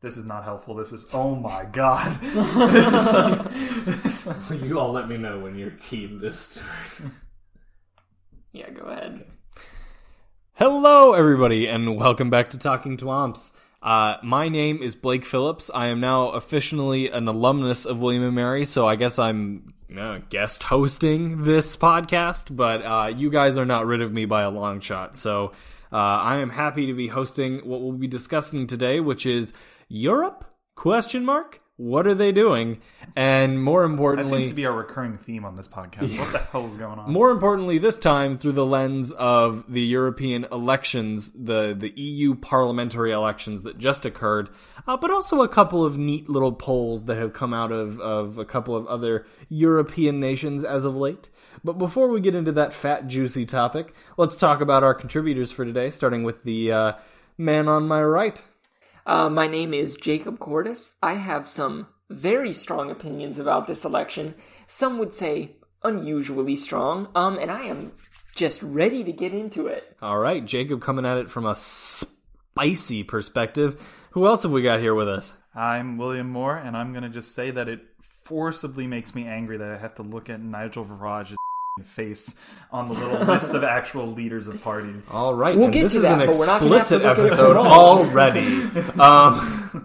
This is not helpful. This is, oh my god. You all let me know when you're keen to start. Yeah, go ahead. Okay. Hello, everybody, and welcome back to Talking TWAMPs. My name is Blake Phillips. I am now officially an alumnus of William & Mary, so I guess I'm guest hosting this podcast, but you guys are not rid of me by a long shot. So I am happy to be hosting what we'll be discussing today, which is Europe? ? What are they doing? And more importantly... That seems to be our recurring theme on this podcast. Yeah. What the hell is going on? More importantly, this time through the lens of the European elections, the EU parliamentary elections that just occurred, but also a couple of neat little polls that have come out of a couple of other European nations as of late. But before we get into that fat, juicy topic, let's talk about our contributors for today, starting with the man on my right. My name is Jakob. I have some very strong opinions about this election. Some would say unusually strong. And I am just ready to get into it. All right, Jacob coming at it from a spicy perspective. Who else have we got here with us? I'm William Moore, and I'm going to just say that it forcibly makes me angry that I have to look at Nigel Farage's face on the little list of actual leaders of parties. All right, we'll get this to is that, an but we're not explicit gonna have to look episode at it all. already.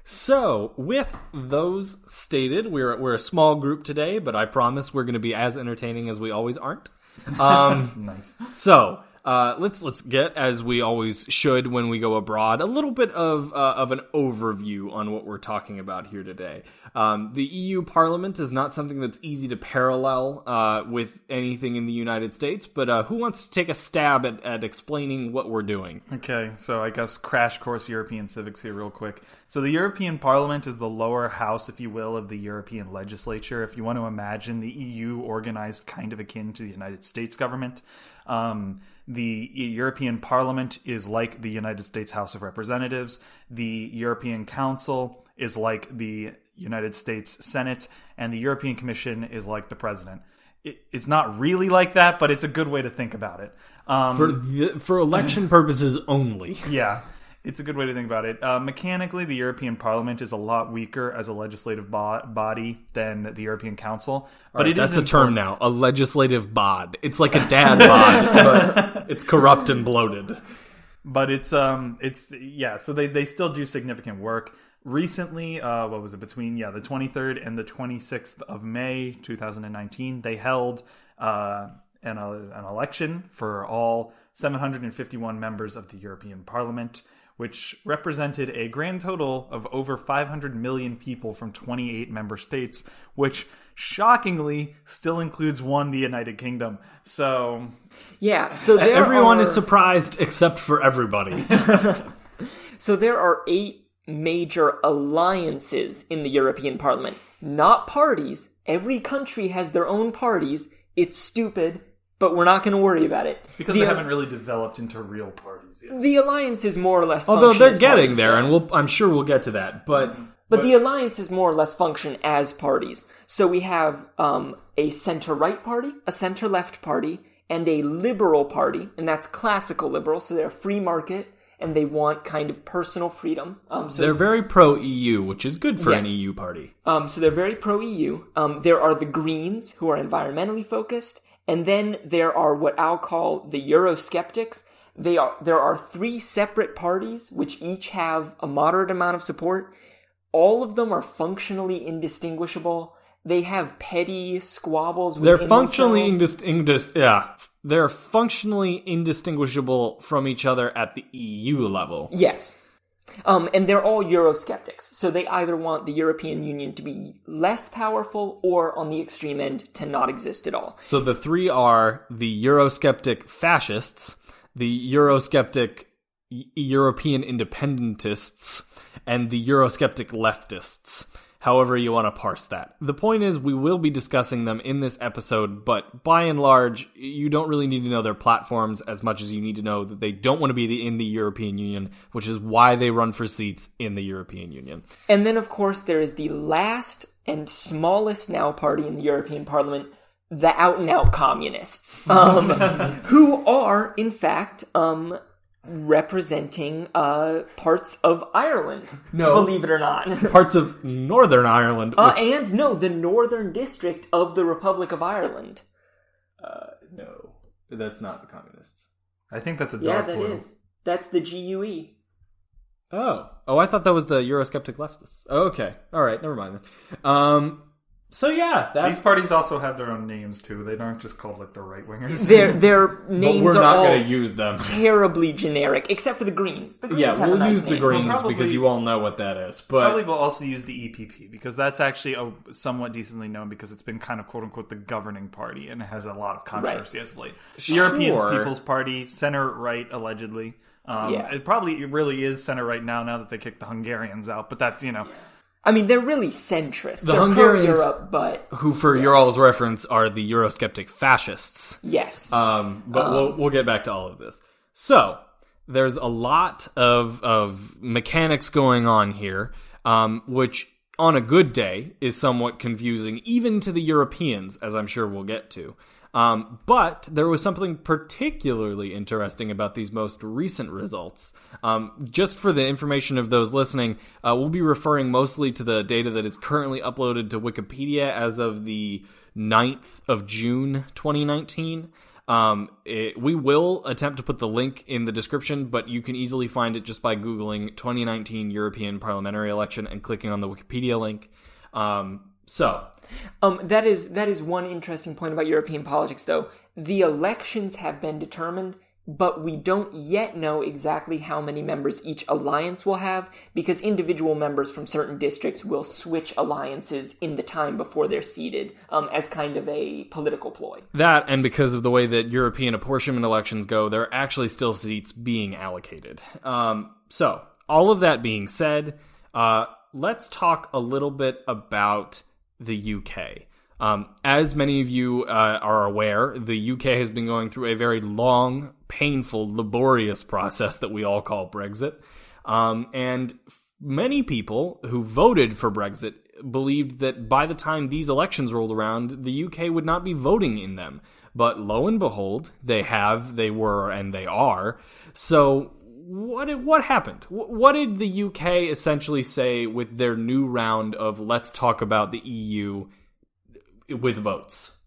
So, with those stated, we're a small group today, but I promise we're going to be as entertaining as we always aren't. Nice. So, let's get, as we always should when we go abroad, a little bit of an overview on what we're talking about here today. The EU Parliament is not something that's easy to parallel with anything in the United States, but who wants to take a stab at explaining what we're doing? Okay, so I guess crash course European civics here real quick. So the European Parliament is the lower house, if you will, of the European legislature. If you want to imagine the EU organized kind of akin to the United States government, the European Parliament is like the United States House of Representatives. The European Council is like the United States Senate, and the European Commission is like the President. It's not really like that, but it's a good way to think about it. For election purposes only. Yeah, it's a good way to think about it. Mechanically, the European Parliament is a lot weaker as a legislative body than the European Council. But right, that's a term now, a legislative bod. It's like a dad bod, but it's corrupt and bloated. But it's so they still do significant work. Recently, what was it, between the 23rd and the 26th of May 2019, they held an election for all 751 members of the European Parliament, which represented a grand total of over 500 million people from 28 member states, which shockingly still includes the United Kingdom. So yeah, so everyone is surprised except for everybody. So there are 8 major alliances in the European Parliament, not parties. Every country has their own parties. It's stupid, but we're not going to worry about it. It's because they haven't really developed into real parties yet. The alliances more or less although they're getting parties, there, though. and I'm sure we'll get to that. But the alliances more or less function as parties. So we have a center-right party, a center-left party, and a liberal party, and that's classical liberal, so they're free market, and they want kind of personal freedom. So they're very pro-EU, which is good for an EU party. So they're very pro-EU. There are the Greens, who are environmentally focused, and then there are what I'll call the Eurosceptics. There are 3 separate parties, which each have a moderate amount of support. All of them are functionally indistinguishable. They have petty squabbles within They're functionally themselves. They're functionally indistinguishable from each other at the EU level. Yes. And they're all Eurosceptics. So they either want the European Union to be less powerful or, on the extreme end, to not exist at all. So the 3 are the Eurosceptic fascists, the Eurosceptic European independentists, and the Eurosceptic leftists. However you want to parse that. The point is, we will be discussing them in this episode, but by and large, you don't really need to know their platforms as much as you need to know that they don't want to be in the European Union, which is why they run for seats in the European Union. And then, of course, there is the last and smallest now party in the European Parliament, the out-and-out communists, who are, in fact, representing parts of Ireland. No. Believe it or not. Parts of Northern Ireland. And no, the Northern District of the Republic of Ireland. No, that's not the communists. I think that's a Yeah, dark that blue. is. That's the GUE. Oh, I thought that was the Eurosceptic leftists. Oh, okay, all right, never mind then. So yeah, These parties also have their own names too. They aren't just called like the right wingers. Their names but we're are not all going to use them. terribly generic, except for the Greens. The Greens have a We'll nice use the name. Greens We'll probably- because you all know what that is. But Probably will also use the EPP because that's actually somewhat decently known because it's been kind of quote unquote the governing party and it has a lot of controversy as of late. The European People's Party, center right allegedly. It probably really is center right now that they kicked the Hungarians out, but that's I mean, they're really centrist. The They're Hungarians- pro-Europe, but who, for your all's reference, are the Eurosceptic fascists. yes. But we'll get back to all of this. So there's a lot of mechanics going on here, which on a good day is somewhat confusing, even to the Europeans, as I'm sure we'll get to. But there was something particularly interesting about these most recent results. Just for the information of those listening, we'll be referring mostly to the data that is currently uploaded to Wikipedia as of the 9th of June, 2019. We will attempt to put the link in the description, but you can easily find it just by Googling 2019 European Parliamentary Election and clicking on the Wikipedia link. That is one interesting point about European politics, though. The elections have been determined, but we don't yet know exactly how many members each alliance will have, because individual members from certain districts will switch alliances in the time before they're seated, as kind of a political ploy. That, and because of the way that European apportionment elections go, there are actually still seats being allocated. So, all of that being said, let's talk a little bit about the UK. As many of you are aware, the UK has been going through a very long, painful, laborious process that we all call Brexit. And many people who voted for Brexit believed that by the time these elections rolled around, the UK would not be voting in them. But lo and behold, they were, and they are. So what happened? What did the UK essentially say with their new round of let's talk about the EU with votes?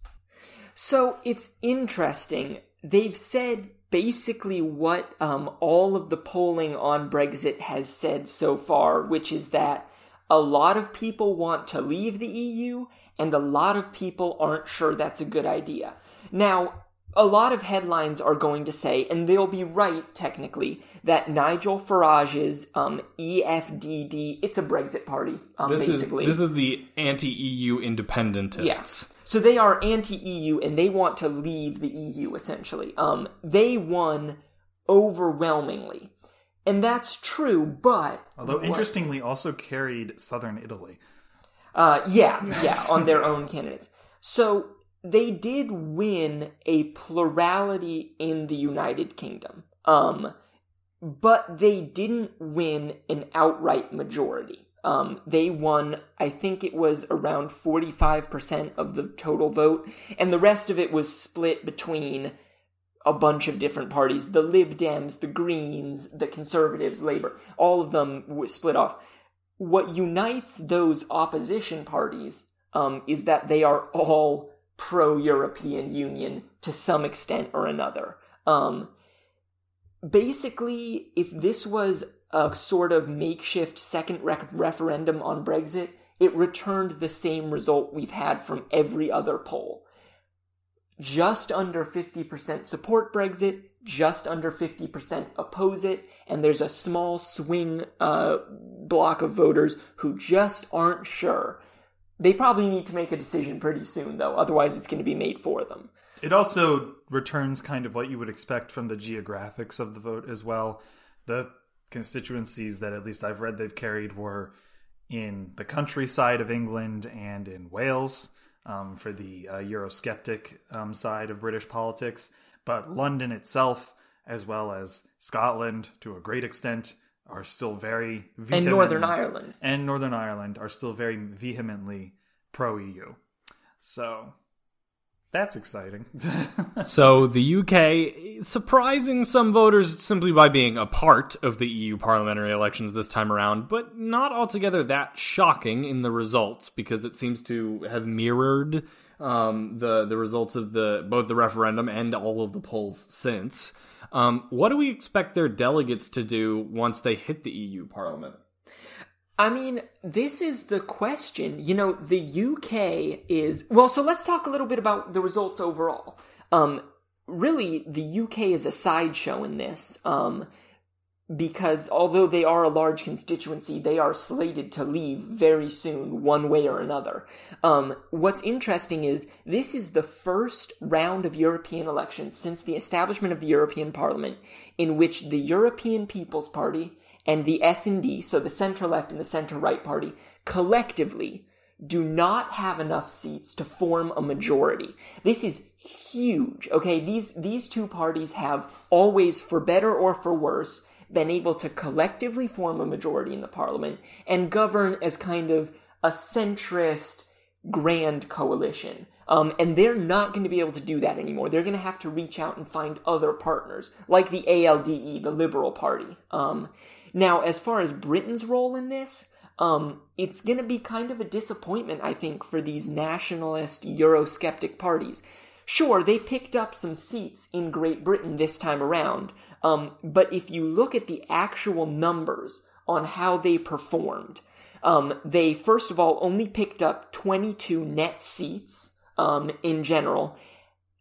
So it's interesting. They've said basically what all of the polling on Brexit has said so far, which is that a lot of people want to leave the EU and a lot of people aren't sure that's a good idea. Now, a lot of headlines are going to say, and they'll be right technically, that Nigel Farage's EFDD, it's a Brexit party, basically. This is the anti-EU independentists. Yeah. So they are anti-EU and they want to leave the EU, essentially. They won overwhelmingly. And that's true, but... Although, interestingly, also carried southern Italy. On their own candidates. So they did win a plurality in the United Kingdom. But they didn't win an outright majority. They won, I think it was around 45% of the total vote, and the rest of it was split between a bunch of different parties. The Lib Dems, the Greens, the Conservatives, Labour, all of them were split off. What unites those opposition parties is that they are all pro-European Union to some extent or another. Basically, if this was a sort of makeshift second referendum on Brexit, it returned the same result we've had from every other poll. Just under 50% support Brexit, just under 50% oppose it, and there's a small swing block of voters who just aren't sure. They probably need to make a decision pretty soon, though, otherwise it's going to be made for them. It also returns kind of what you would expect from the geographics of the vote as well. The constituencies that at least I've read they've carried were in the countryside of England and in Wales for the Eurosceptic side of British politics. But London itself, as well as Scotland to a great extent, are still very vehemently... And Northern Ireland. And Northern Ireland are still very vehemently pro-EU. So... That's exciting. So the UK surprising some voters simply by being a part of the EU parliamentary elections this time around, but not altogether that shocking in the results because it seems to have mirrored the results of both the referendum and all of the polls since. What do we expect their delegates to do once they hit the EU parliament? I mean, this is the question. You know, the UK is... Well, so let's talk a little bit about the results overall. Really, the UK is a sideshow in this, because although they are a large constituency, they are slated to leave very soon, one way or another. What's interesting is this is the first round of European elections since the establishment of the European Parliament in which the European People's Party and the S&D, so the center-left and the center-right party, collectively do not have enough seats to form a majority. This is huge, okay? These two parties have always, for better or for worse, been able to collectively form a majority in the parliament and govern as kind of a centrist grand coalition. And they're not going to be able to do that anymore. They're going to have to reach out and find other partners, like the ALDE, the Liberal Party. Now, as far as Britain's role in this, it's going to be kind of a disappointment, I think, for these nationalist, Eurosceptic parties. Sure, they picked up some seats in Great Britain this time around, but if you look at the actual numbers on how they performed, they, first of all, only picked up 22 net seats in general.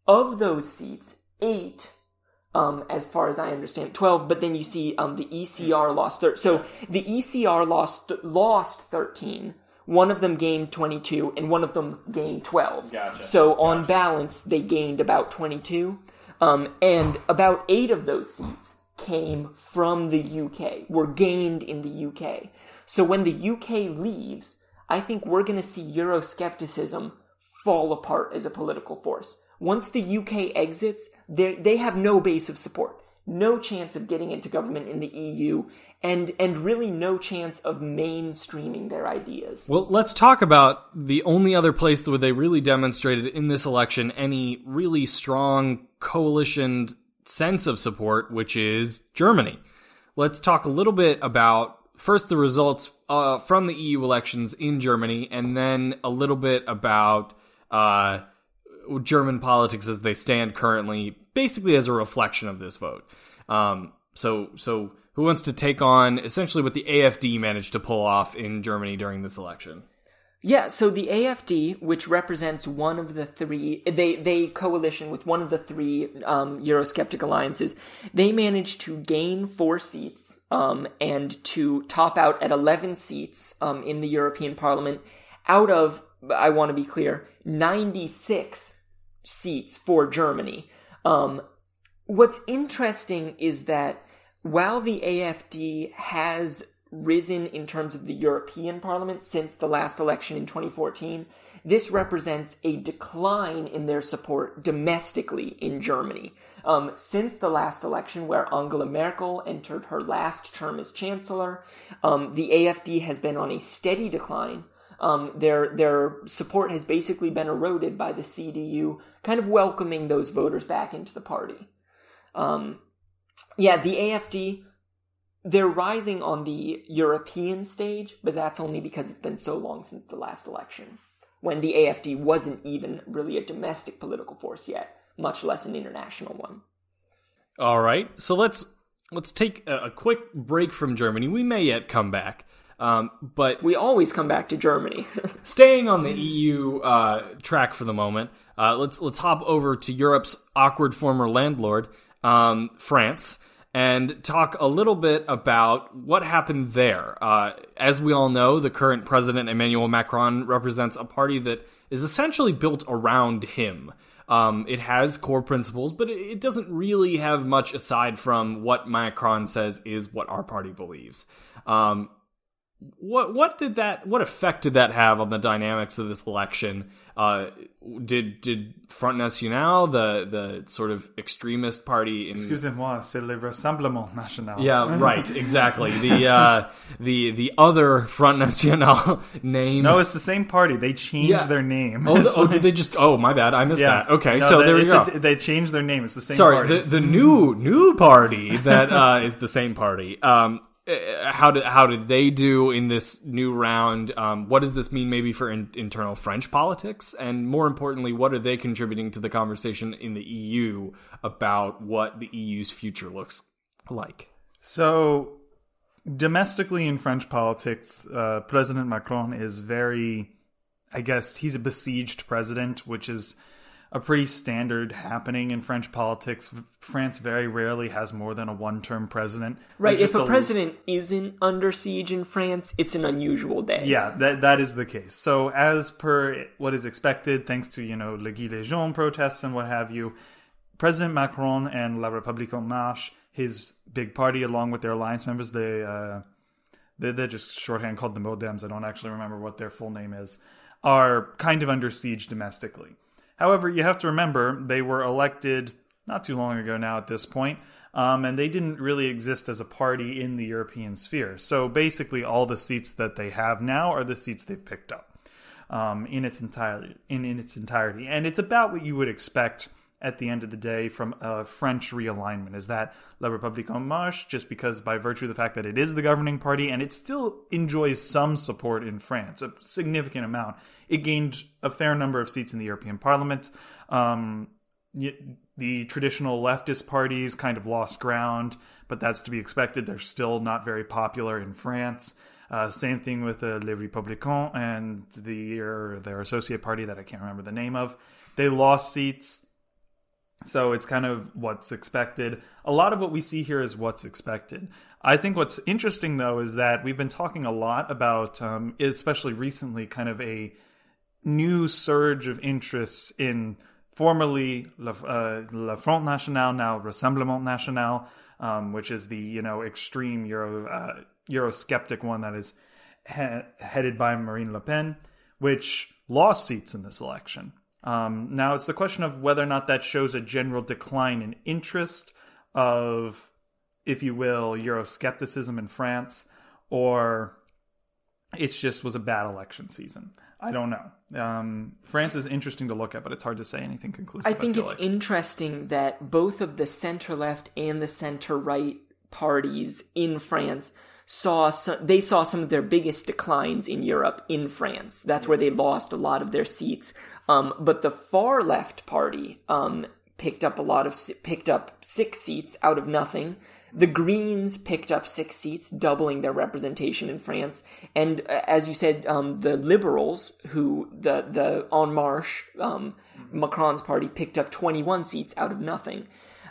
Of those seats, 8... as far as I understand, 12, but then you see the ECR lost so the ECR lost 13. One of them gained 22, and one of them gained 12. Gotcha. So on balance, they gained about 22. And about 8 of those seats came from the UK, were gained in the UK. So when the UK leaves, I think we're going to see Euroscepticism fall apart as a political force. Once the UK exits, they have no base of support, no chance of getting into government in the EU, and really no chance of mainstreaming their ideas. Well, let's talk about the only other place where they really demonstrated in this election any really strong coalition sense of support, which is Germany. Let's talk a little bit about, first, the results from the EU elections in Germany, and then a little bit about German politics as they stand currently, basically as a reflection of this vote. So who wants to take on essentially what the AfD managed to pull off in Germany during this election? Yeah, so the AfD, which represents one of the three, they coalition with one of the three Eurosceptic alliances, they managed to gain 4 seats and to top out at 11 seats in the European Parliament out of, I want to be clear, 96 seats for Germany. What's interesting is that while the AfD has risen in terms of the European Parliament since the last election in 2014, this represents a decline in their support domestically in Germany. Since the last election, where Angela Merkel entered her last term as chancellor, the AfD has been on a steady decline. Their support has basically been eroded by the CDU, kind of welcoming those voters back into the party. The AfD, they're rising on the European stage, but that's only because it's been so long since the last election, when the AfD wasn't even really a domestic political force yet, much less an international one. All right, so let's take a quick break from Germany. We may yet come back. But we always come back to Germany. Staying on the EU track for the moment, let's hop over to Europe's awkward former landlord, France, and talk a little bit about what happened there. As we all know, the current president, Emmanuel Macron, represents a party that is essentially built around him. It has core principles, but it doesn't really have much aside from what Macron says is what our party believes. what effect did that have on the dynamics of this election? Did Front National, the sort of extremist party in... Excusez-moi, c'est le Rassemblement National. Yeah, right, exactly. The other Front National name... No, it's the same party. They changed their name. Did they just... Oh, my bad, I missed that. Okay, no, so there you go. They changed their name. It's the same party. Sorry, the new party that is the same party. How did they do in this new round? What does this mean maybe for internal French politics? And more importantly, what are they contributing to the conversation in the EU about what the EU's future looks like? So, domestically in French politics, President Macron is very, I guess, he's a besieged president, which is a pretty standard happening in French politics. France very rarely has more than a one-term president. Right, if a president isn't under siege in France, it's an unusual day. Yeah, that is the case. So as per what is expected, thanks to, Le Gilets Jaunes protests and what have you, President Macron and La République En Marche, his big party, along with their alliance members, they're just shorthand called the Modems, I don't actually remember what their full name is, are kind of under siege domestically. However, you have to remember, they were elected not too long ago now at this point, and they didn't really exist as a party in the European sphere. So basically, all the seats that they have now are the seats they've picked up in its entirety. And it's about what you would expect at the end of the day from a French realignment, is that La République En Marche, just because by virtue of the fact that it is the governing party and it still enjoys some support in France, a significant amount, it gained a fair number of seats in the European Parliament. The traditional leftist parties kind of lost ground, but that's to be expected. They're still not very popular in France. Same thing with Les Républicains and their associate party that I can't remember the name of. They lost seats. So it's kind of what's expected. A lot of what we see here is what's expected. I think what's interesting, though, is that we've been talking a lot about, especially recently, kind of a new surge of interest in formerly La Front National, now Rassemblement National, which is the extreme Eurosceptic one that is headed by Marine Le Pen, which lost seats in this election. Now, it's the question of whether or not that shows a general decline in interest of, if you will, Euroscepticism in France, or it just was a bad election season. I don't know. France is interesting to look at, but it's hard to say anything conclusive. I think it's interesting that both of the center-left and the center-right parties in France saw some of their biggest declines in Europe in France. That's where they lost a lot of their seats. But the far left party picked up 6 seats out of nothing. The Greens picked up 6 seats, doubling their representation in France. And as you said, the Liberals, who the En Marche, Macron's party, picked up 21 seats out of nothing.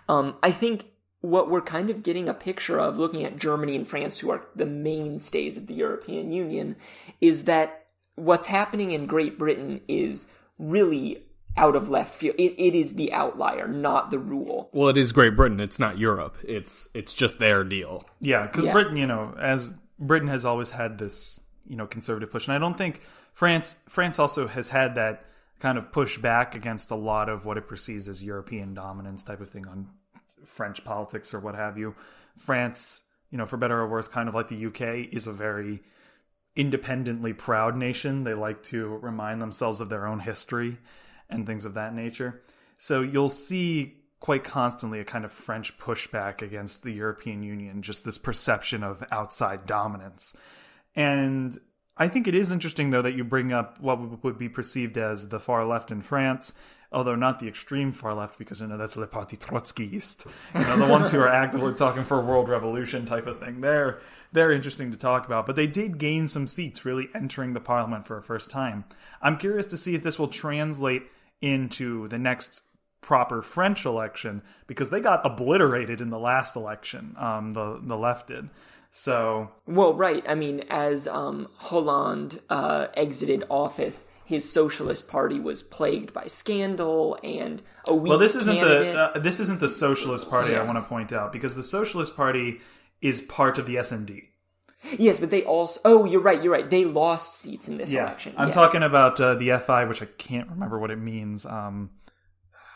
I think what we're kind of getting a picture of, looking at Germany and France, who are the mainstays of the European Union, is that what's happening in Great Britain is really out of left field. It is the outlier, not the rule. Well, it is Great Britain. It's not Europe. It's just their deal. Yeah, because Britain, as Britain has always had this, conservative push. And I don't think France also has had that kind of push back against a lot of what it perceives as European dominance type of thing on French politics or what have you. France, for better or worse, kind of like the UK, is a very independently proud nation. They like to remind themselves of their own history and things of that nature. So you'll see quite constantly a kind of French pushback against the European Union, just this perception of outside dominance. And I think it is interesting, though, that you bring up what would be perceived as the far left in France, although not the extreme far left, because that's le parti Trotskyiste, the ones who are actively talking for a world revolution type of thing. They're interesting to talk about, but they did gain some seats, really entering the parliament for a first time. I'm curious to see if this will translate into the next proper French election, because they got obliterated in the last election. The left did. So, well, right. I mean, as Hollande exited office, his Socialist Party was plagued by scandal and a weak candidate. This isn't the Socialist Party. I want to point out, because the Socialist Party is part of the SD. Yes, but they also... Oh, you're right. They lost seats in this election. I'm talking about the FI, which I can't remember what it means.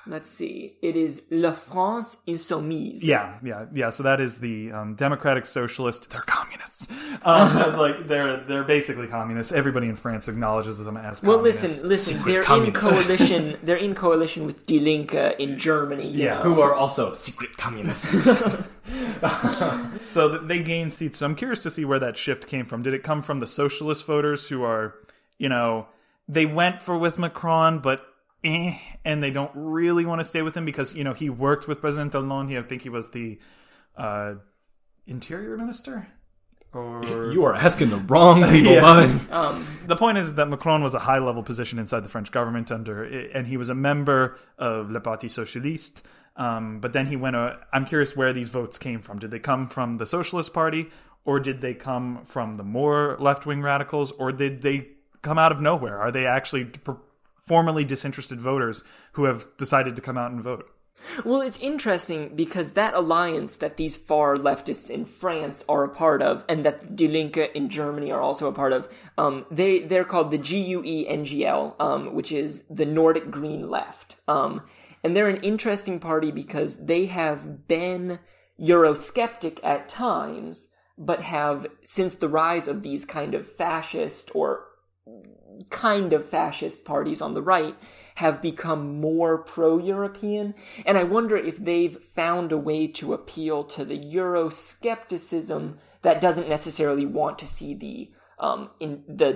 Let's see. It is La France Insoumise. Yeah. So that is the Democratic Socialist. They're communists. They're basically communists. Everybody in France acknowledges them as communists. Well, listen. They're in coalition. They're in coalition with Die Linke in Germany. You know. Who are also secret communists. So they gained seats. So I'm curious to see where that shift came from. Did it come from the socialist voters who are, they went with Macron, but and they don't really want to stay with him because, he worked with President Hollande. I think he was the interior minister. Or... You are asking the wrong people, bud. The point is that Macron was a high-level position inside the French government and he was a member of Le Parti Socialiste. But then he went. I'm curious where these votes came from. Did they come from the Socialist Party, or did they come from the more left-wing radicals, or did they come out of nowhere? Are they actually formerly disinterested voters who have decided to come out and vote? Well, it's interesting because that alliance that these far leftists in France are a part of, and that Die Linke in Germany are also a part of, they're called the GUE-NGL, which is the Nordic Green Left. And they're an interesting party because they have been Eurosceptic at times, but have, since the rise of these kind of fascist parties on the right, have become more pro-European. And I wonder if they've found a way to appeal to the Euroscepticism that doesn't necessarily want to see the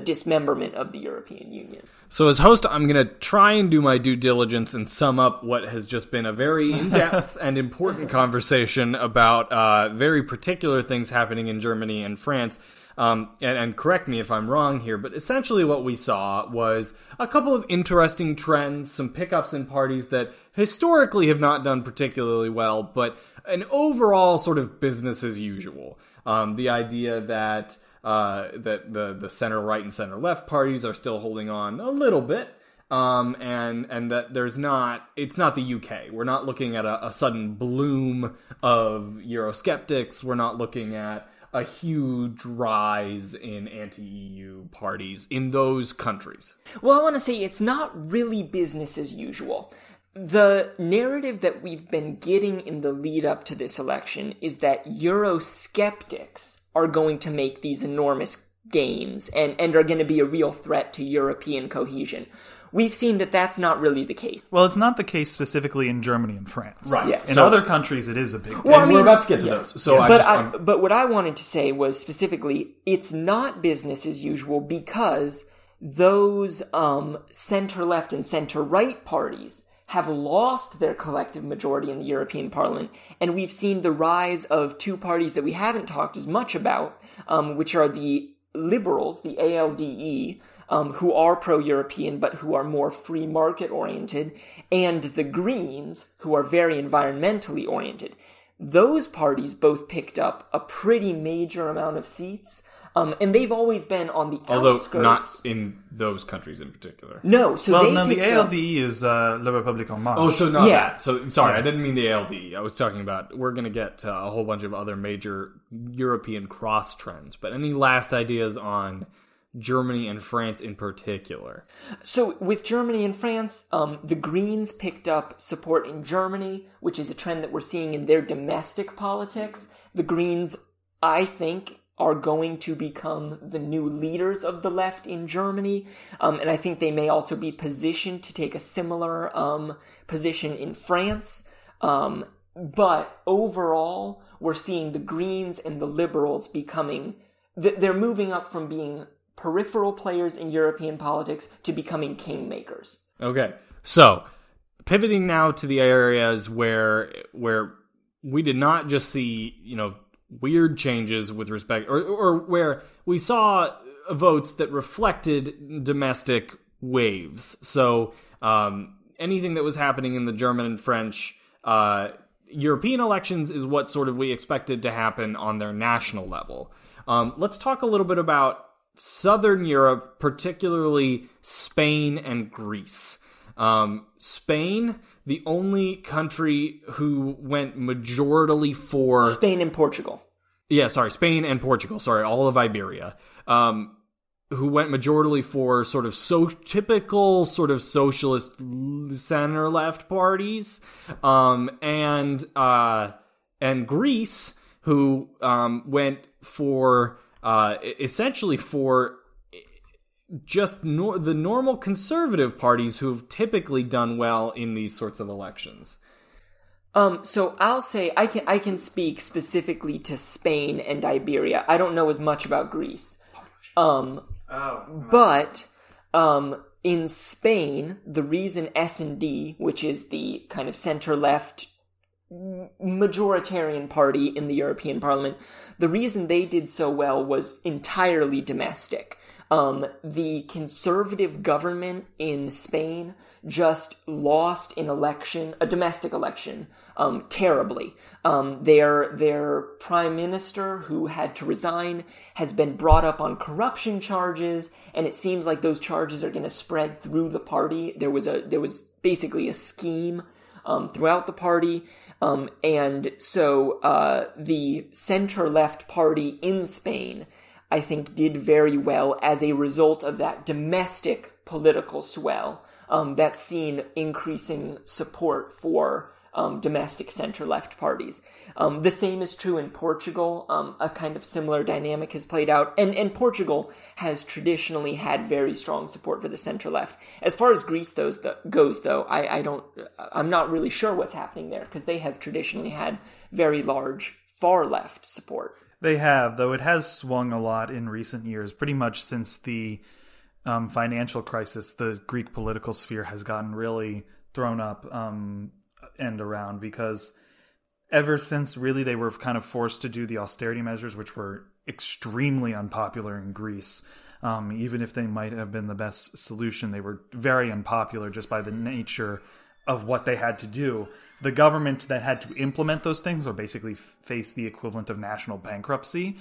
dismemberment of the European Union. So as host, I'm going to try and do my due diligence and sum up what has just been a very in-depth and important conversation about very particular things happening in Germany and France. And correct me if I'm wrong here, but essentially what we saw was a couple of interesting trends, some pickups in parties that historically have not done particularly well, but an overall sort of business as usual. The idea that the center right and center left parties are still holding on a little bit. And that it's not the UK. We're not looking at a sudden bloom of Eurosceptics. We're not looking at a huge rise in anti-EU parties in those countries. Well, I want to say it's not really business as usual. The narrative that we've been getting in the lead up to this election is that Eurosceptics are going to make these enormous gains and are going to be a real threat to European cohesion. We've seen that that's not really the case. Well, it's not the case specifically in Germany and France. Right. Yeah. In other countries, it is a big deal. Well, we're about to get to those. So But what I wanted to say was specifically, it's not business as usual because those center-left and center-right parties have lost their collective majority in the European Parliament, and we've seen the rise of two parties that we haven't talked as much about, which are the Liberals, the ALDE, who are pro-European but who are more free market oriented, and the Greens, who are very environmentally oriented. Those parties both picked up a pretty major amount of seats, and they've always been on the outskirts. Although not in those countries in particular. No, so the ALDE is Le République En Marche. Oh, so not that. So sorry, I didn't mean the ALDE. I was talking about, we're going to get a whole bunch of other major European cross trends. But any last ideas on Germany and France in particular? So with Germany and France, the Greens picked up support in Germany, which is a trend that we're seeing in their domestic politics. The Greens, I think, are going to become the new leaders of the left in Germany, and I think they may also be positioned to take a similar position in France. But overall, we're seeing the Greens and the Liberals becoming... They're moving up from being peripheral players in European politics to becoming kingmakers. Okay, so pivoting now to the areas where we did not just see, weird changes with respect, or where we saw votes that reflected domestic waves. So anything that was happening in the German and French European elections is what sort of we expected to happen on their national level. Let's talk a little bit about Southern Europe, particularly Spain and Greece. Spain, the only country who went majorly for... Spain and Portugal. Spain and Portugal, all of Iberia, who went majority for sort of typical sort of socialist center-left parties, and Greece, who went for essentially for just the normal conservative parties who've typically done well in these sorts of elections. So I'll say I can speak specifically to Spain and Iberia. I don't know as much about Greece. But in Spain, the reason S&D, which is the kind of center-left majoritarian party in the European Parliament, the reason they did so well was entirely domestic. The conservative government in Spain just lost a domestic election, terribly. Their prime minister, who had to resign, has been brought up on corruption charges, and it seems like those charges are going to spread through the party. There was basically a scheme throughout the party, and so the center-left party in Spain, I think, did very well as a result of that domestic political swell that's seen increasing support for domestic center-left parties. The same is true in Portugal. A kind of similar dynamic has played out. And Portugal has traditionally had very strong support for the center-left. As far as Greece goes, though, I'm not really sure what's happening there, because they have traditionally had very large far-left support. They have, though it has swung a lot in recent years. Pretty much since the financial crisis, the Greek political sphere has gotten really thrown up and around, because ever since really they were kind of forced to do the austerity measures, which were extremely unpopular in Greece. Even if they might have been the best solution, they were very unpopular just by the nature of what they had to do. The government that had to implement those things, or basically face the equivalent of national bankruptcy,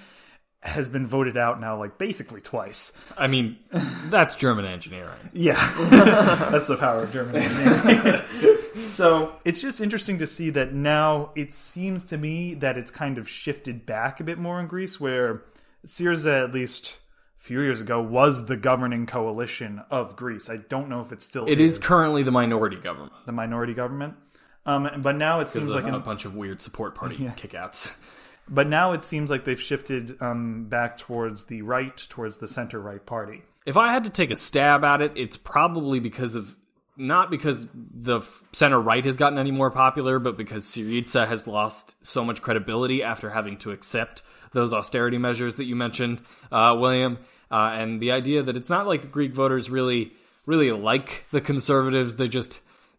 has been voted out now basically twice. I mean, that's German engineering. Yeah, that's the power of German engineering. So it's just interesting to see that now it seems to me that it's kind of shifted back a bit more in Greece, where Syriza, at least a few years ago, was the governing coalition of Greece. I don't know if it still is. It is currently the minority government. The minority government. But now it seems like a bunch of weird support party kickouts. But now it seems like they've shifted back towards the right, towards the center-right party. If I had to take a stab at it, it's probably not because the center-right has gotten any more popular, but because Syriza has lost so much credibility after having to accept those austerity measures that you mentioned, William. And the idea that it's not like the Greek voters really like the conservatives.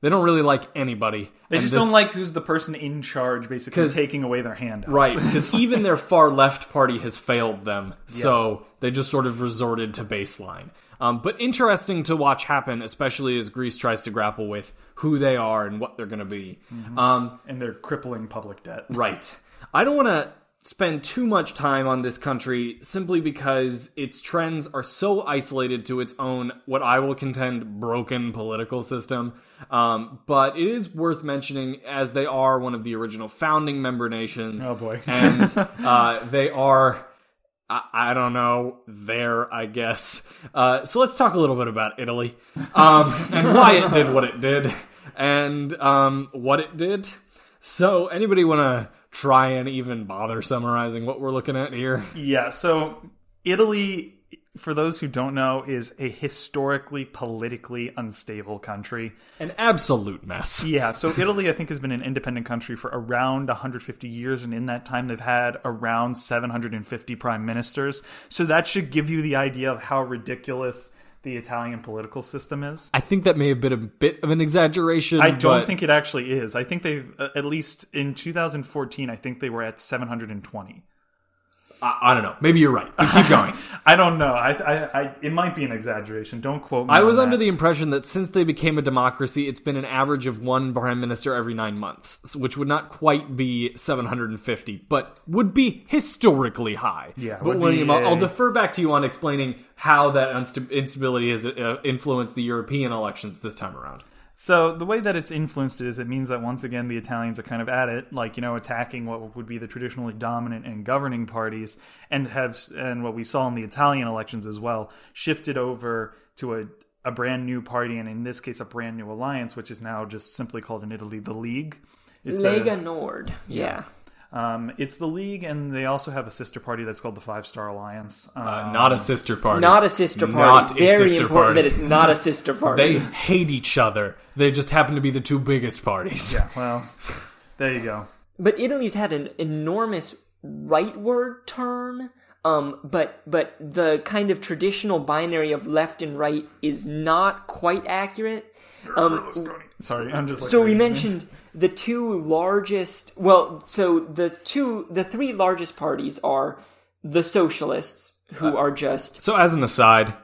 They don't really like anybody. They just don't like who's the person in charge, basically taking away their handouts. Right, because even their far-left party has failed them, so they just sort of resorted to baseline. But interesting to watch happen, especially as Greece tries to grapple with who they are and what they're going to be. Mm-hmm. And their crippling public debt. Right. I don't want to spend too much time on this country simply because its trends are so isolated to its own, what I will contend, broken political system. But it is worth mentioning, as they are one of the original founding member nations. Oh boy. And they are, I don't know, there, I guess. So let's talk a little bit about Italy, and why it did what it did, and what it did. So anybody want to try and even bother summarizing what we're looking at here? Yeah, so Italy, for those who don't know, is a historically, politically unstable country. An absolute mess. Yeah, so Italy, I think, has been an independent country for around 150 years, and in that time they've had around 750 prime ministers. So that should give you the idea of how ridiculous the Italian political system is. I think that may have been a bit of an exaggeration. I don't think it actually is. I think they've, at least in 2014, I think they were at 720. I don't know. Maybe you're right. But keep going. I don't know. It might be an exaggeration. Don't quote me. I was under the impression that since they became a democracy, it's been an average of one prime minister every 9 months, which would not quite be 750, but would be historically high. Yeah. But William, I'll defer back to you on explaining how that instability has influenced the European elections this time around. So the way that it's influenced it is it means that once again the Italians are kind of at it, like, attacking what would be the traditionally dominant and governing parties, and what we saw in the Italian elections as well, shifted over to a brand new party, and in this case a brand new alliance, which is now just simply called in Italy the League. It's Lega Nord. Yeah. It's the League, and they also have a sister party that's called the Five Star Alliance. Not a sister party. Not a sister party. Not Very a sister important party. that it's not a sister party. They hate each other. They just happen to be the two biggest parties. Yeah, well, there you go. But Italy's had an enormous rightward turn. But the kind of traditional binary of left and right is not quite accurate. Sorry, I'm just like... So we mentioned the two largest... Well, so the three largest parties are the socialists, who are just... So as an aside,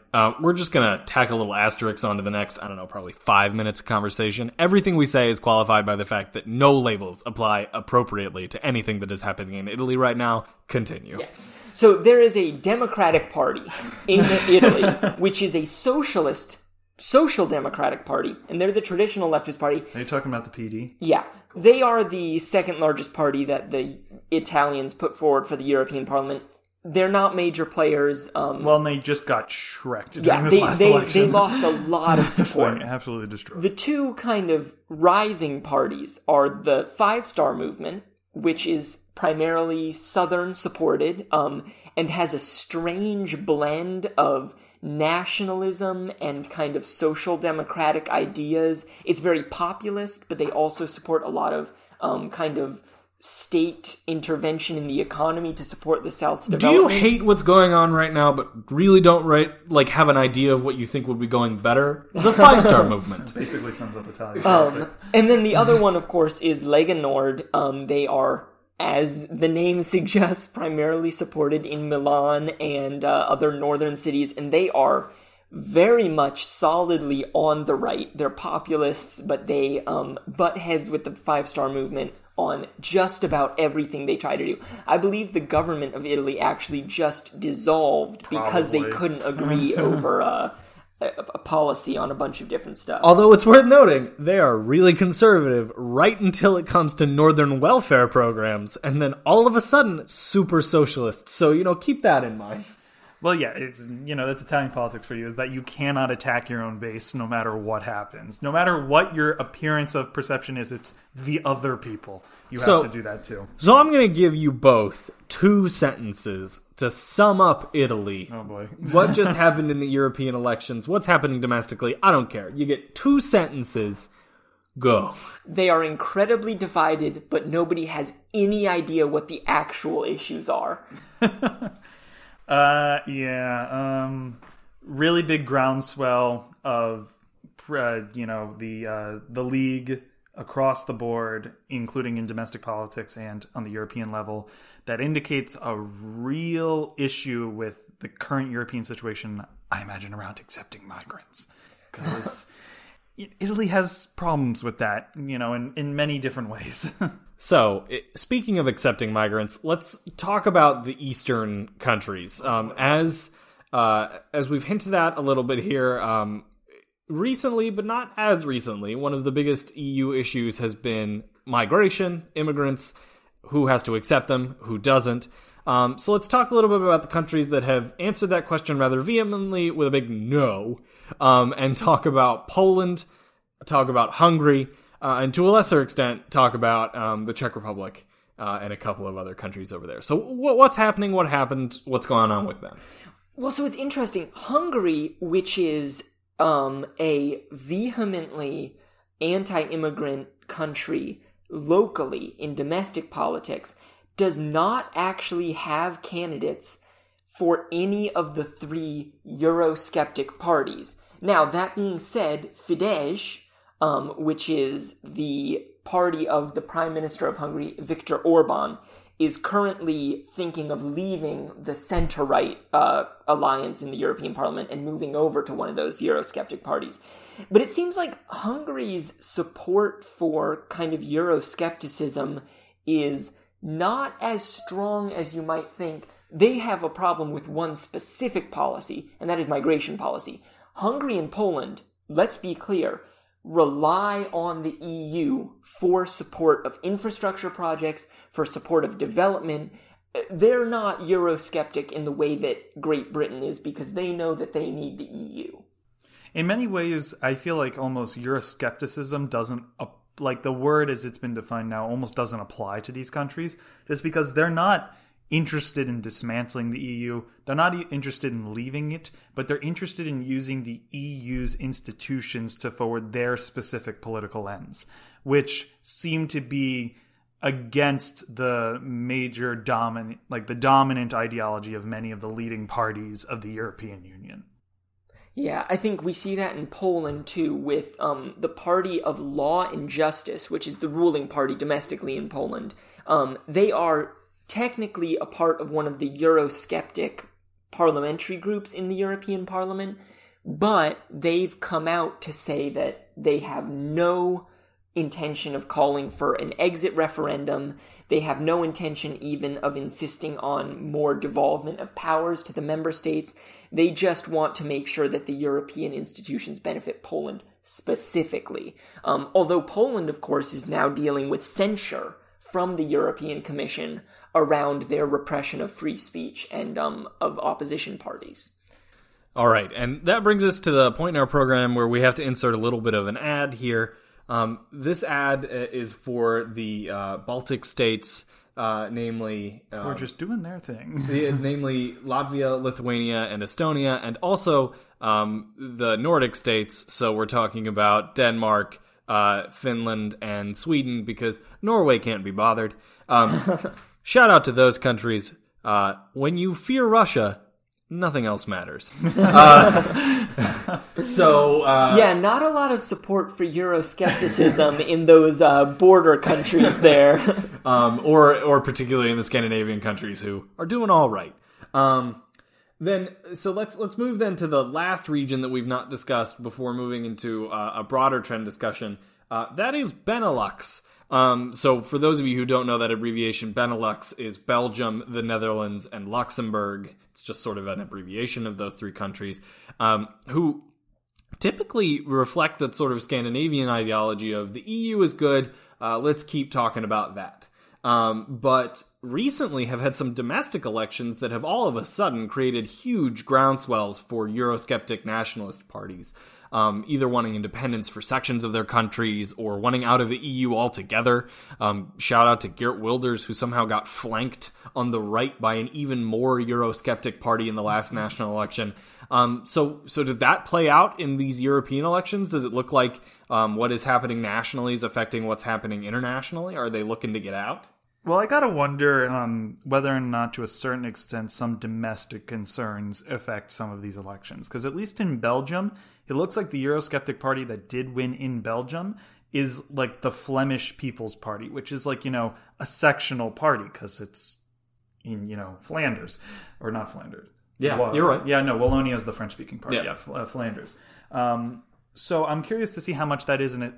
we're just going to tack a little asterisk onto the next, I don't know, probably 5 minutes of conversation. Everything we say is qualified by the fact that no labels apply appropriately to anything that is happening in Italy right now. Continue. Yes. So there is a Democratic Party in Italy, which is a social democratic party, and they're the traditional leftist party. Are you talking about the PD? Yeah. They are the second largest party that the Italians put forward for the European Parliament. They're not major players. Well, and they just got shreked during this last election. They lost a lot of support. Absolutely destroyed. The two kind of rising parties are the Five Star Movement, which is primarily Southern supported, and has a strange blend of nationalism and kind of social democratic ideas. It's very populist, but they also support a lot of kind of state intervention in the economy to support the South's development. Do you hate what's going on right now, but really don't have an idea of what you think would be going better? The Five Star Movement. Basically sums up Italian politics. And then the other one, of course, is Lega Nord. They are, as the name suggests, primarily supported in Milan and other northern cities, and they are very much solidly on the right. They're populists, but they butt heads with the Five Star Movement on just about everything they try to do. I believe the government of Italy actually just dissolved because they couldn't agree over a policy on a bunch of different stuff. Although it's worth noting, they are really conservative right until it comes to northern welfare programs, and then all of a sudden, super socialist. So, keep that in mind. Well, yeah, it's that's Italian politics for you, is that you cannot attack your own base no matter what happens. No matter what your appearance of perception is, it's the other people. You have to do that too. So I'm going to give you both 2 sentences to sum up Italy. Oh boy. What just happened in the European elections? What's happening domestically? I don't care. You get 2 sentences. Go. They are incredibly divided, but nobody has any idea what the actual issues are. Really big groundswell of, the League across the board, including in domestic politics and on the European level, that indicates a real issue with the current European situation, I imagine, around accepting migrants. Because Italy has problems with that, in many different ways. So, speaking of accepting migrants, let's talk about the Eastern countries. As we've hinted at a little bit here, recently, but not as recently, one of the biggest EU issues has been migration, immigrants, who has to accept them, who doesn't. So let's talk a little bit about the countries that have answered that question rather vehemently with a big no, and talk about Poland, talk about Hungary, and to a lesser extent, talk about the Czech Republic and a couple of other countries over there. So what's happening? What happened? What's going on with them? Well, so it's interesting. Hungary, which is a vehemently anti-immigrant country locally in domestic politics, does not actually have candidates for any of the 3 Eurosceptic parties. Now, that being said, Fidesz, which is the party of the Prime Minister of Hungary, Viktor Orban, is currently thinking of leaving the center-right alliance in the European Parliament and moving over to one of those Eurosceptic parties. But it seems like Hungary's support for kind of Euroscepticism is not as strong as you might think. They have a problem with one specific policy, and that is migration policy. Hungary and Poland, let's be clear, rely on the EU for support of infrastructure projects, for support of development. They're not Eurosceptic in the way that Great Britain is, because they know that they need the EU. In many ways, I feel like almost Euroscepticism doesn't, like the word as it's been defined now, almost doesn't apply to these countries, just because they're not interested in dismantling the EU. They're not interested in leaving it, but they're interested in using the EU's institutions to forward their specific political ends, which seem to be against the major dominant ideology of many of the leading parties of the European Union. Yeah, I think we see that in Poland too, with the Party of Law and Justice, which is the ruling party domestically in Poland. They are technically a part of one of the Eurosceptic parliamentary groups in the European Parliament, but they've come out to say that they have no intention of calling for an exit referendum. They have no intention even of insisting on more devolvement of powers to the member states. They just want to make sure that the European institutions benefit Poland specifically. Although Poland, of course, is now dealing with censure from the European Commission around their repression of free speech and of opposition parties. All right, and that brings us to the point in our program where we have to insert a little bit of an ad here. This ad is for the Baltic states, namely... We're just doing their thing. Namely Latvia, Lithuania, and Estonia, and also the Nordic states, so we're talking about Denmark, Finland, and Sweden, because Norway can't be bothered. Shout out to those countries. When you fear Russia, nothing else matters. Yeah, not a lot of support for Euroscepticism in those border countries there. Or particularly in the Scandinavian countries who are doing all right. So let's move then to the last region that we've not discussed before moving into a broader trend discussion. That is Benelux. So for those of you who don't know that abbreviation, Benelux is Belgium, the Netherlands, and Luxembourg. It's just sort of an abbreviation of those three countries, who typically reflect that sort of Scandinavian ideology of the EU is good, let's keep talking about that. But recently have had some domestic elections that have all of a sudden created huge groundswells for Eurosceptic nationalist parties, either wanting independence for sections of their countries or wanting out of the EU altogether. Shout out to Geert Wilders, who somehow got flanked on the right by an even more Eurosceptic party in the last national election. So did that play out in these European elections? Does it look like what is happening nationally is affecting what's happening internationally? Are they looking to get out? Well, I gotta wonder whether or not, to a certain extent, some domestic concerns affect some of these elections. Because at least in Belgium, it looks like the Eurosceptic party that did win in Belgium is like the Flemish People's Party, which is like, a sectional party because it's in, Flanders. Or not Flanders. Yeah, you're right. Yeah, no, Wallonia is the French-speaking party. Yeah, Flanders. So I'm curious to see how much that is an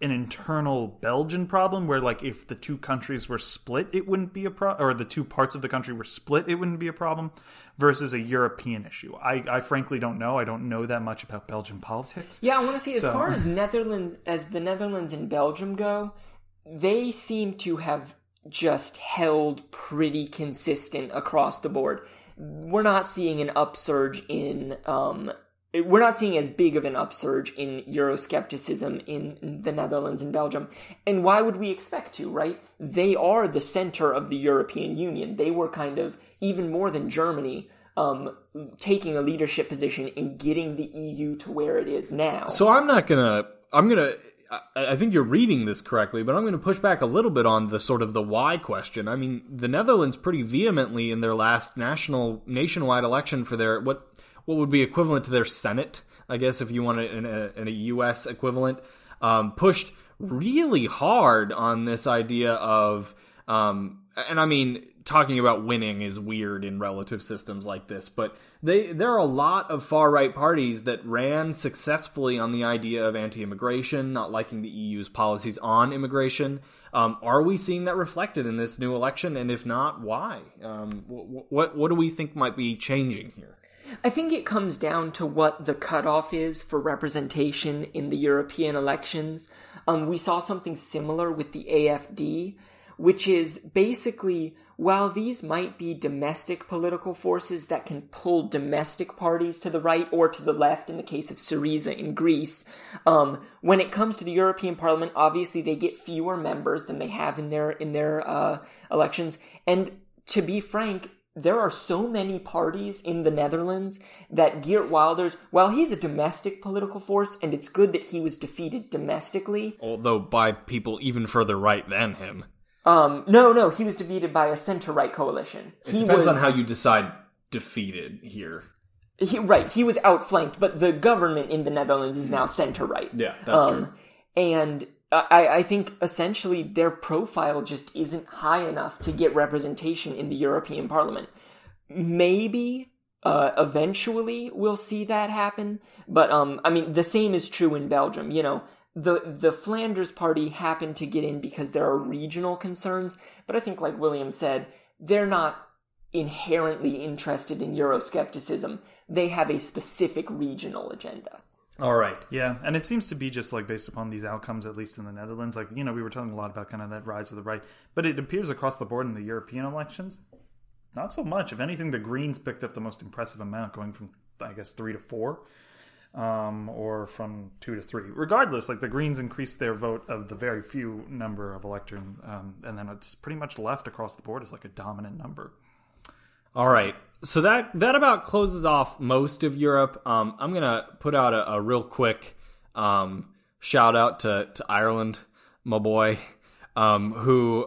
internal Belgian problem, where like if the two countries were split, it wouldn't be a problem, or the two parts of the country were split, it wouldn't be a problem, versus a European issue. I frankly don't know. I don't know that much about Belgian politics. Yeah, I want to say, as far as the Netherlands and Belgium go, they seem to have just held pretty consistent across the board. We're not seeing an upsurge in we're not seeing as big of an upsurge in Euroscepticism in the Netherlands and Belgium. And why would we expect to, right? They are the center of the European Union. They were kind of, even more than Germany, taking a leadership position in getting the EU to where it is now. So I think you're reading this correctly, but I'm going to push back a little bit on the sort of the why question. I mean, the Netherlands pretty vehemently in their last nationwide election for their, what would be equivalent to their Senate, I guess, if you want in a U.S. equivalent, pushed really hard on this idea of, and I mean, talking about winning is weird in relative systems like this, but there are a lot of far-right parties that ran successfully on the idea of anti-immigration, not liking the EU's policies on immigration. Are we seeing that reflected in this new election? And if not, why? What do we think might be changing here? I think it comes down to what the cutoff is for representation in the European elections. We saw something similar with the AfD, which is basically, while these might be domestic political forces that can pull domestic parties to the right or to the left, in the case of Syriza in Greece, when it comes to the European Parliament, obviously they get fewer members than they have in their elections. And to be frank, there are so many parties in the Netherlands that Geert Wilders, while he's a domestic political force, and it's good that he was defeated domestically. Although by people even further right than him. No, he was defeated by a center-right coalition. It depends on how you decide defeated here. He was outflanked, but the government in the Netherlands is now center-right. Yeah, that's true. And I think essentially their profile just isn't high enough to get representation in the European Parliament. Maybe eventually we'll see that happen, but the same is true in Belgium. You know, the Flanders Party happened to get in because there are regional concerns, but I think, like William said, they're not inherently interested in Euroscepticism. They have a specific regional agenda. All right. Yeah, and it seems to be just like based upon these outcomes, at least in the Netherlands. Like, you know, we were talking a lot about kind of that rise of the right, but it appears across the board in the European elections, not so much. If anything, the Greens picked up the most impressive amount, going from, I guess, 3 to 4, or from 2 to 3. Regardless, like the Greens increased their vote of the very few number of electors, and then it's pretty much left across the board as like a dominant number. All right. So that about closes off most of Europe. I'm going to put out a real quick shout out to Ireland, my boy, who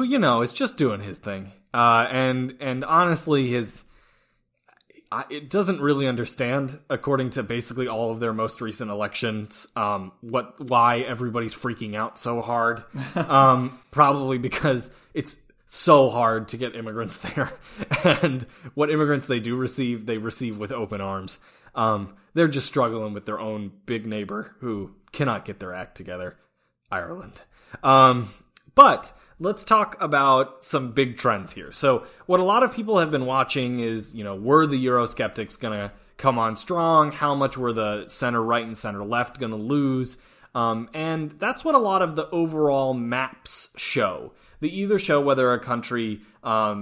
you know is just doing his thing. And honestly, it doesn't really understand, according to basically all of their most recent elections, why everybody's freaking out so hard. Probably because it's so hard to get immigrants there, and what immigrants they do receive, they receive with open arms. They're just struggling with their own big neighbor who cannot get their act together, Ireland. But let's talk about some big trends here. So what a lot of people have been watching is, you know, were the Eurosceptics going to come on strong? How much were the center right and center left going to lose? And that's what a lot of the overall maps show. They either show whether a country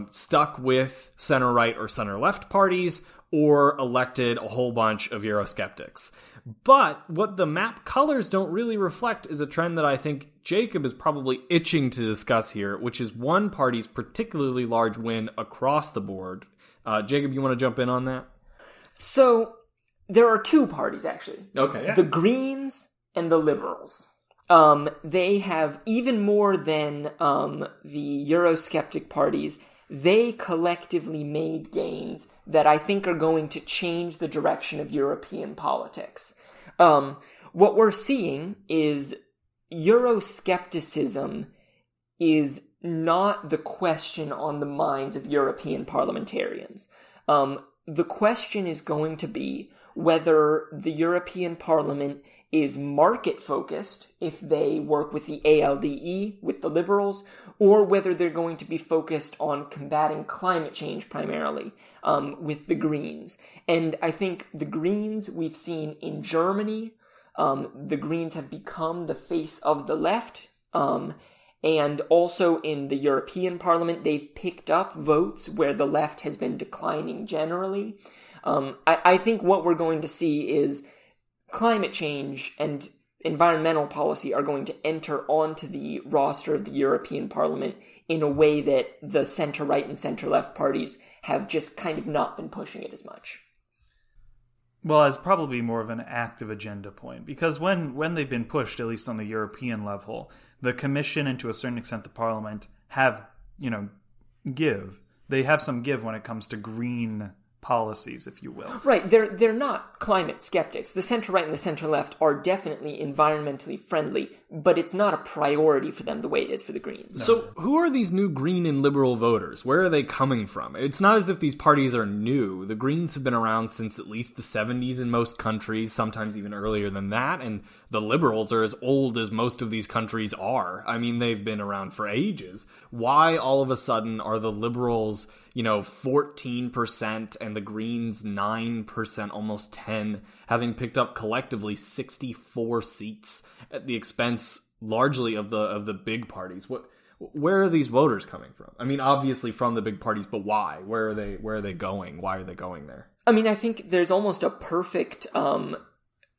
stuck with center-right or center-left parties or elected a whole bunch of Eurosceptics. But what the map colors don't really reflect is a trend that I think Jacob is probably itching to discuss here, which is one party's particularly large win across the board. Jacob, you want to jump in on that? So, there are two parties, actually. Okay. Yeah. The Greens and the Liberals. They have, even more than the Eurosceptic parties, they collectively made gains that I think are going to change the direction of European politics. What we're seeing is Euroscepticism is not the question on the minds of European parliamentarians. The question is going to be whether the European Parliament is market-focused, if they work with the ALDE, with the Liberals, or whether they're going to be focused on combating climate change primarily, with the Greens. And I think the Greens we've seen in Germany, the Greens have become the face of the left, and also in the European Parliament, they've picked up votes where the left has been declining generally. I think what we're going to see is climate change and environmental policy are going to enter onto the roster of the European Parliament in a way that the center-right and center-left parties have just kind of not been pushing it as much. Well, as probably more of an active agenda point, because when they've been pushed, at least on the European level, the Commission and to a certain extent the Parliament have, they have some give when it comes to green policies, if you will. Right, they're not climate skeptics. The center-right and the center-left are definitely environmentally friendly, but it's not a priority for them the way it is for the Greens. So who are these new Green and Liberal voters? Where are they coming from? It's not as if these parties are new. The Greens have been around since at least the 70s in most countries, sometimes even earlier than that, and the Liberals are as old as most of these countries are. I mean, they've been around for ages. Why all of a sudden are the Liberals 14% and the Greens 9%, almost 10, having picked up collectively 64 seats at the expense largely of the big parties. Where are these voters coming from? I mean, obviously from the big parties, but why? Where are they going? Why are they going there? I mean, I think there's almost a perfect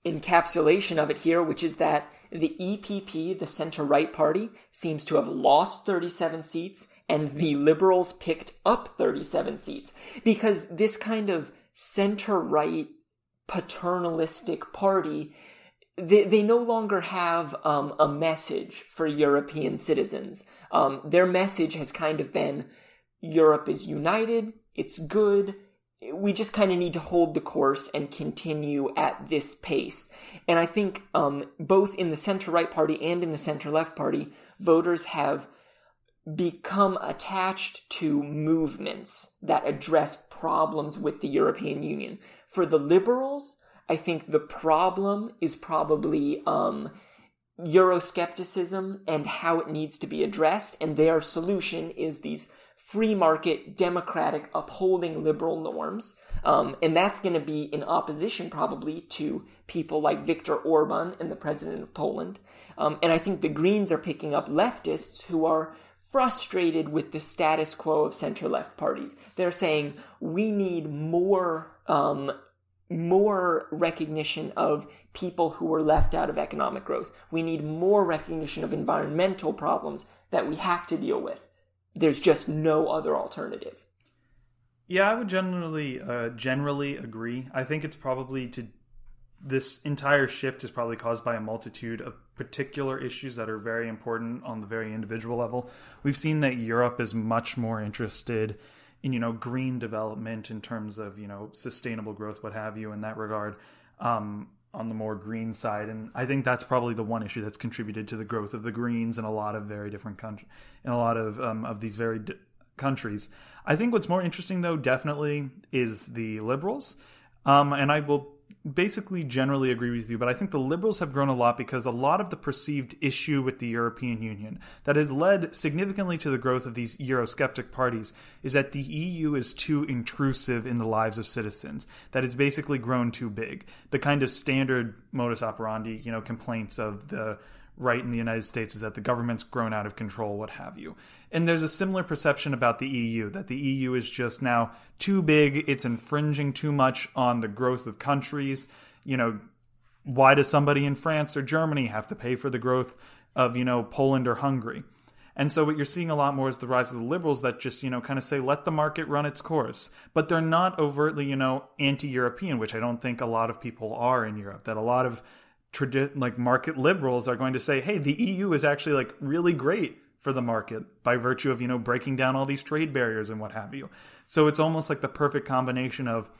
encapsulation of it here, which is that the EPP, the center-right party, seems to have lost 37 seats, and the Liberals picked up 37 seats. Because this kind of center-right paternalistic party, they no longer have a message for European citizens. Their message has kind of been, Europe is united, it's good, we just kind of need to hold the course and continue at this pace. And I think both in the center-right party and in the center-left party, voters have become attached to movements that address problems with the European Union. For the Liberals, I think the problem is probably Euroscepticism and how it needs to be addressed, and their solution is these free market, democratic, upholding liberal norms. And that's going to be in opposition probably to people like Viktor Orban and the president of Poland. And I think the Greens are picking up leftists who are frustrated with the status quo of center-left parties. They're saying, we need more recognition of people who were left out of economic growth. We need more recognition of environmental problems that we have to deal with. There's just no other alternative. Yeah, I would generally agree. I think it's probably this entire shift is probably caused by a multitude of particular issues that are very important on the very individual level. We've seen that Europe is much more interested in, green development in terms of, sustainable growth, what have you, in that regard, on the more green side. And I think that's probably the one issue that's contributed to the growth of the Greens in a lot of very different countries, in a lot of these very countries. I think what's more interesting, though, definitely is the Liberals. And I will basically generally agree with you, but I think the Liberals have grown a lot because a lot of the perceived issue with the European Union that has led significantly to the growth of these Eurosceptic parties is that the EU is too intrusive in the lives of citizens, that it's basically grown too big. The kind of standard modus operandi, complaints of the right in the United States is that the government's grown out of control, what have you. And there's a similar perception about the EU, that the EU is just now too big, it's infringing too much on the growth of countries. Why does somebody in France or Germany have to pay for the growth of, Poland or Hungary? And so what you're seeing a lot more is the rise of the Liberals that just, kind of say, let the market run its course. But they're not overtly, anti-European, which I don't think a lot of people are in Europe, that a lot of market liberals are going to say, hey, the EU is actually really great for the market by virtue of, breaking down all these trade barriers and what have you. So it's almost like the perfect combination of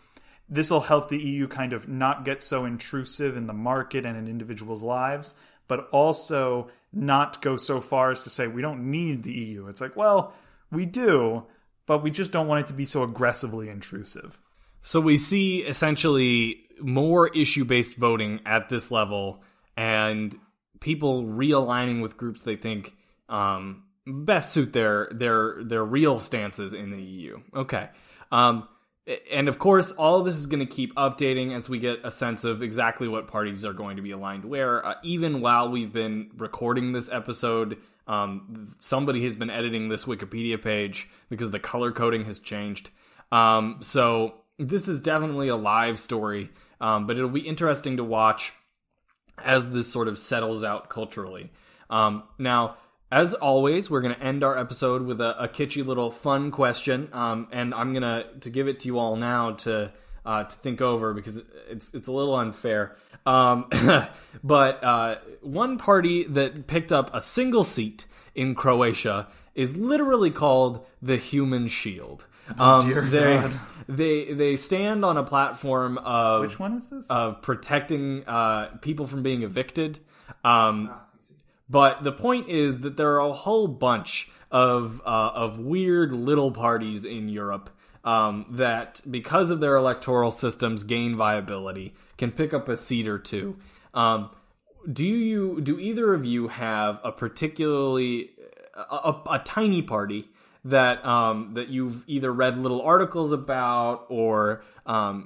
this will help the EU kind of not get so intrusive in the market and in individuals' lives, but also not go so far as to say we don't need the EU. It's like, well, we do, but we just don't want it to be so aggressively intrusive. So we see essentially more issue-based voting at this level and people realigning with groups they think best suit their real stances in the EU. Okay. And of course, all of this is going to keep updating as we get a sense of exactly what parties are going to be aligned where. Even while we've been recording this episode, somebody has been editing this Wikipedia page because the color coding has changed. So this is definitely a live story, but it'll be interesting to watch as this sort of settles out culturally. Now, as always, we're going to end our episode with a kitschy little fun question, and I'm going to give it to you all now to think over because it's a little unfair. But one party that picked up a single seat in Croatia is literally called the Human Shield. Dear God. They stand on a platform of which one is this? Of protecting people from being evicted. But the point is that there are a whole bunch of weird little parties in Europe that, because of their electoral systems, gain viability, can pick up a seat or two. Do either of you have a particularly a tiny party that you've either read little articles about or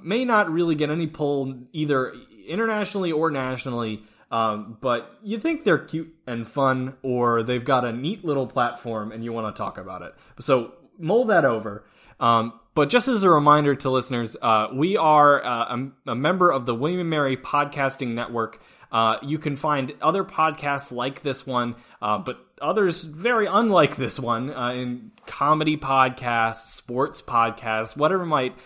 may not really get any pull either internationally or nationally, but you think they're cute and fun, or they've got a neat little platform and you want to talk about it. So mull that over. But just as a reminder to listeners, we are a member of the William & Mary Podcasting Network. You can find other podcasts like this one, but others very unlike this one, in comedy podcasts, sports podcasts, whatever might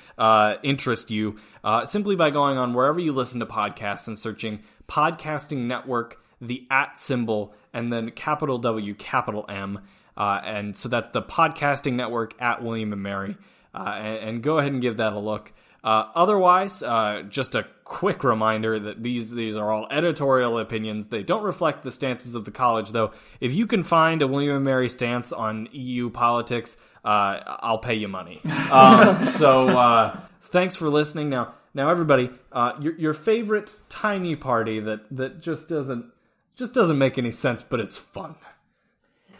interest you, simply by going on wherever you listen to podcasts and searching Podcasting Network, the @ symbol, and then capital W, capital M. And so that's the Podcasting Network @ William & Mary. And go ahead and give that a look. Otherwise, just a quick reminder that these are all editorial opinions. They don't reflect the stances of the college, though. If you can find a William & Mary stance on EU politics, I'll pay you money. So thanks for listening. Now everybody, your favorite tiny party that just doesn't make any sense, but it's fun.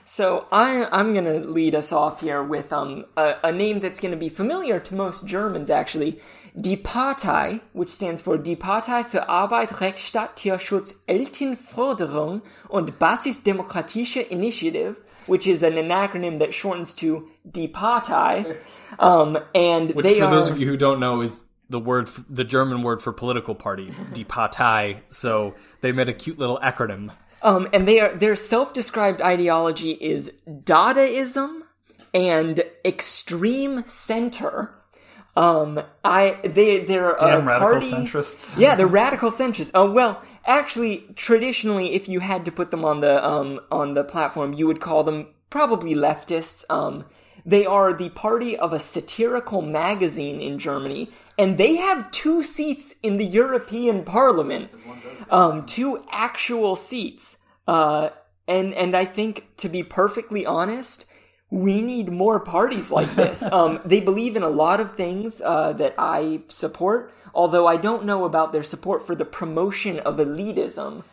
So I'm going to lead us off here with a name that's going to be familiar to most Germans, actually. Die Partei, which stands for Die Partei für Arbeit, Rechtsstaat, Tierschutz, Elternförderung und Basisdemokratische Initiative, which is an acronym that shortens to Die Partei. Which, for those of you who don't know, is the German word for political party, Die Partei. So they made a cute little acronym. And their self-described ideology is Dadaism and extreme center. They're Damn radical party, centrists. Yeah, they're radical centrists. Well, actually, traditionally, if you had to put them on the platform, you would call them probably leftists. They are the party of a satirical magazine in Germany, and they have 2 seats in the European Parliament. 2 actual seats. And I think, to be perfectly honest, we need more parties like this. They believe in a lot of things that I support, although I don't know about their support for the promotion of elitism.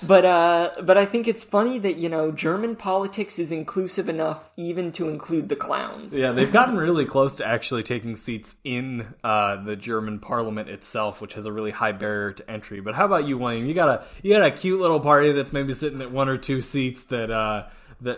But I think it's funny that, German politics is inclusive enough even to include the clowns. Yeah, they've gotten really close to actually taking seats in the German parliament itself, which has a really high barrier to entry. But how about you, William? You got a cute little party that's maybe sitting at 1 or 2 seats that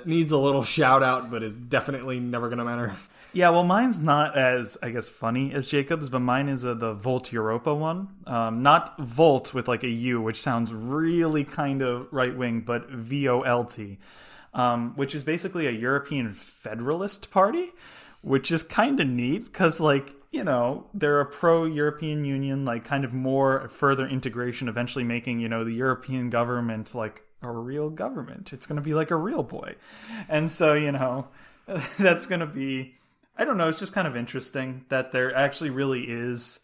needs a little shout out, but is definitely never going to matter. Yeah, well, mine's not as, I guess, funny as Jacob's, but mine is the Volt Europa one. Not Volt with like a U, which sounds really kind of right-wing, but VOLT, which is basically a European Federalist Party, which is kind of neat because, they're a pro-European Union, kind of more further integration, eventually making, the European government like a real government. It's going to be like a real boy. And so, that's going to be... I don't know, it's just kind of interesting that there actually really is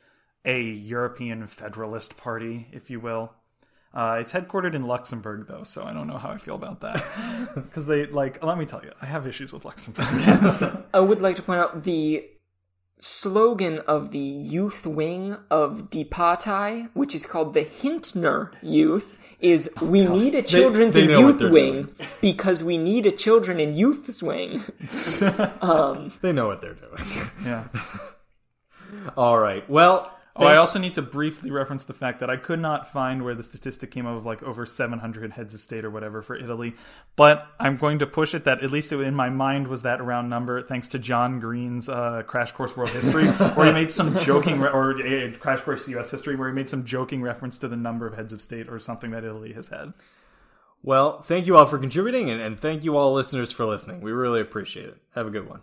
a European Federalist Party, if you will. It's headquartered in Luxembourg, though, so I don't know how I feel about that. Because let me tell you, I have issues with Luxembourg. I would like to point out the slogan of the youth wing of Die Partei, which is called the Hintner Youth, is we need a children's and youth wing because we need a children and youth's wing. They know what they're doing. Yeah. All right. Well, I also need to briefly reference the fact that I could not find where the statistic came up of over 700 heads of state or whatever for Italy, but I'm going to push it that at least in my mind was that round number, thanks to John Green's Crash Course World History, where he made some joking, or Crash Course US History, where he made some joking reference to the number of heads of state or something that Italy has had. Well, thank you all for contributing, and thank you all listeners for listening. We really appreciate it. Have a good one.